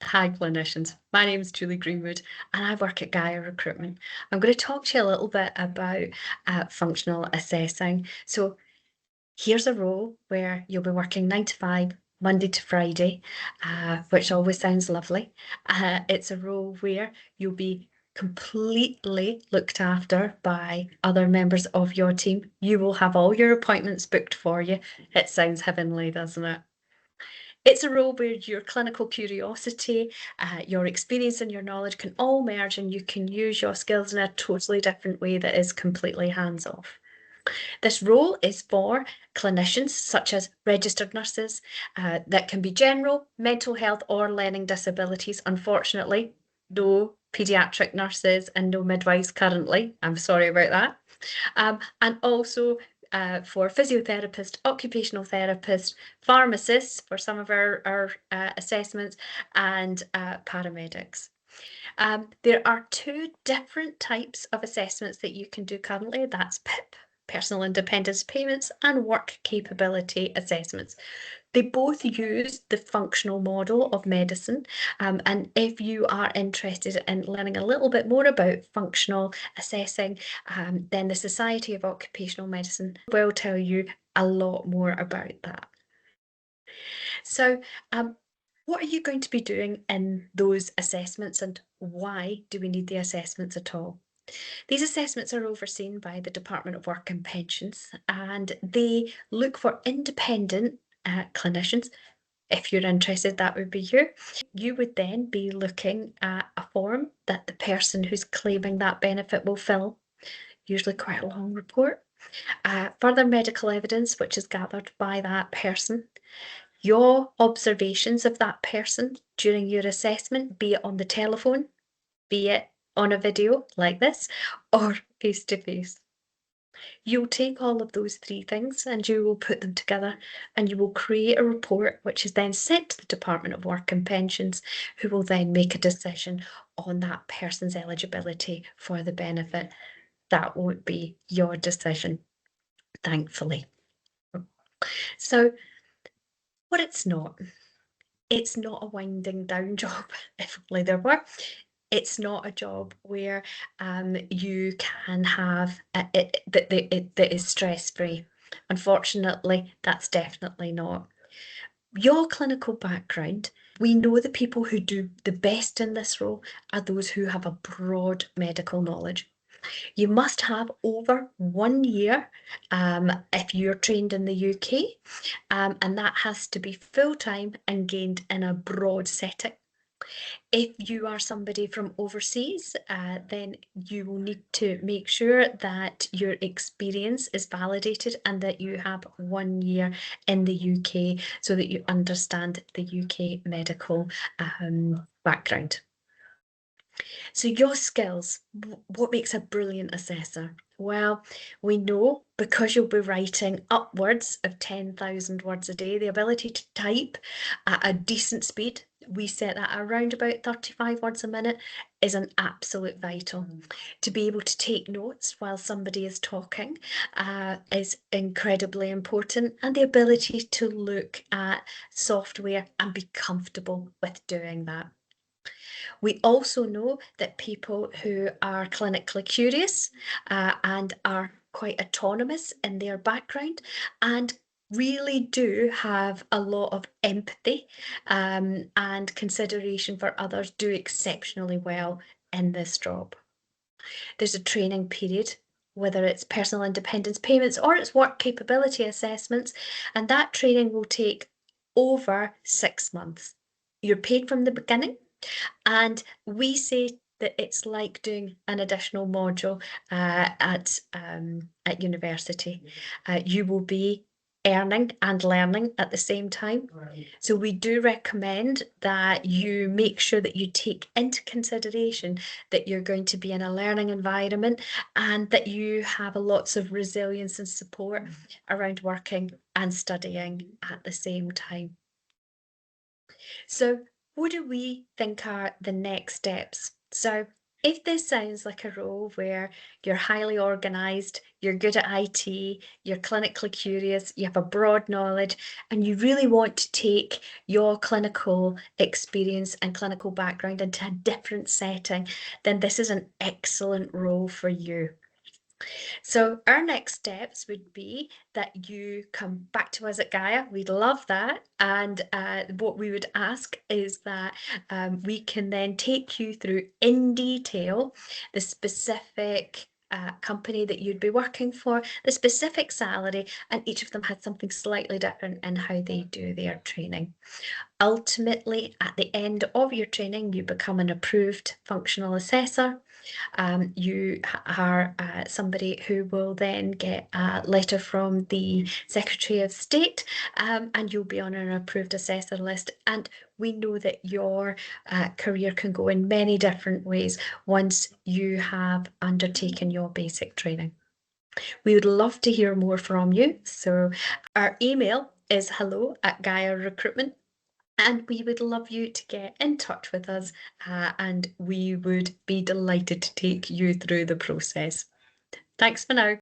Hi clinicians, my name is Julie Greenwood and I work at Gaia Recruitment. I'm going to talk to you a little bit about functional assessing. So here's a role where you'll be working 9 to 5, Monday to Friday, which always sounds lovely. It's a role where you'll be completely looked after by other members of your team. You will have all your appointments booked for you. It sounds heavenly, doesn't it? It's a role where your clinical curiosity, your experience and your knowledge can all merge and you can use your skills in a totally different way that is completely hands-off. This role is for clinicians such as registered nurses that can be general, mental health or learning disabilities. Unfortunately, no paediatric nurses and no midwives currently. I'm sorry about that. And also for physiotherapists, occupational therapists, pharmacists for some of our assessments, and paramedics. There are two different types of assessments that you can do currently. That's PIP, Personal Independence Payments, and Work Capability Assessments. They both use the functional model of medicine. And if you are interested in learning a little bit more about functional assessing, then the Society of Occupational Medicine will tell you a lot more about that. So, what are you going to be doing in those assessments and why do we need the assessments at all? These assessments are overseen by the Department of Work and Pensions and they look for independent clinicians. If you're interested, that would be you. You would then be looking at a form that the person who's claiming that benefit will fill, usually quite a long report. Further medical evidence, which is gathered by that person. Your observations of that person during your assessment, be it on the telephone, be it on a video like this, or face to face. You'll take all of those three things and you will put them together and you will create a report which is then sent to the Department of Work and Pensions, who will then make a decision on that person's eligibility for the benefit. That won't be your decision, thankfully. So what it's not a winding down job, if only there were. It's not a job where you can have that is stress-free. Unfortunately, that's definitely not. Your clinical background, we know the people who do the best in this role are those who have a broad medical knowledge. You must have over 1 year if you're trained in the UK, and that has to be full-time and gained in a broad setting. If you are somebody from overseas, then you will need to make sure that your experience is validated and that you have 1 year in the UK so that you understand the UK medical background. So your skills, what makes a brilliant assessor? Well, we know because you'll be writing upwards of 10,000 words a day, the ability to type at a decent speed, we set that around about 35 words a minute, is an absolute vital. To be able to take notes while somebody is talking is incredibly important, and the ability to look at software and be comfortable with doing that. We also know that people who are clinically curious and are quite autonomous in their background and really do have a lot of empathy and consideration for others do exceptionally well in this job. There's a training period, whether it's personal independence payments or it's work capability assessments, and that training will take over 6 months. You're paid from the beginning. And we say that it's like doing an additional module at university. You will be earning and learning at the same time. So we do recommend that you make sure that you take into consideration that you're going to be in a learning environment and that you have lots of resilience and support around working and studying at the same time. So what do we think are the next steps? So If this sounds like a role where you're highly organised, you're good at IT, you're clinically curious, you have a broad knowledge, and you really want to take your clinical experience and clinical background into a different setting, then this is an excellent role for you. So our next steps would be that you come back to us at Gaia. We'd love that. And what we would ask is that we can then take you through in detail the specific company that you'd be working for, the specific salary, and each of them has something slightly different in how they do their training. Ultimately, at the end of your training, you become an approved functional assessor. You are somebody who will then get a letter from the Secretary of State, and you'll be on an approved assessor list. And we know that your career can go in many different ways once you have undertaken your basic training. We would love to hear more from you. So our email is hello@Gaia Recruitment. And we would love you to get in touch with us, and we would be delighted to take you through the process. Thanks for now.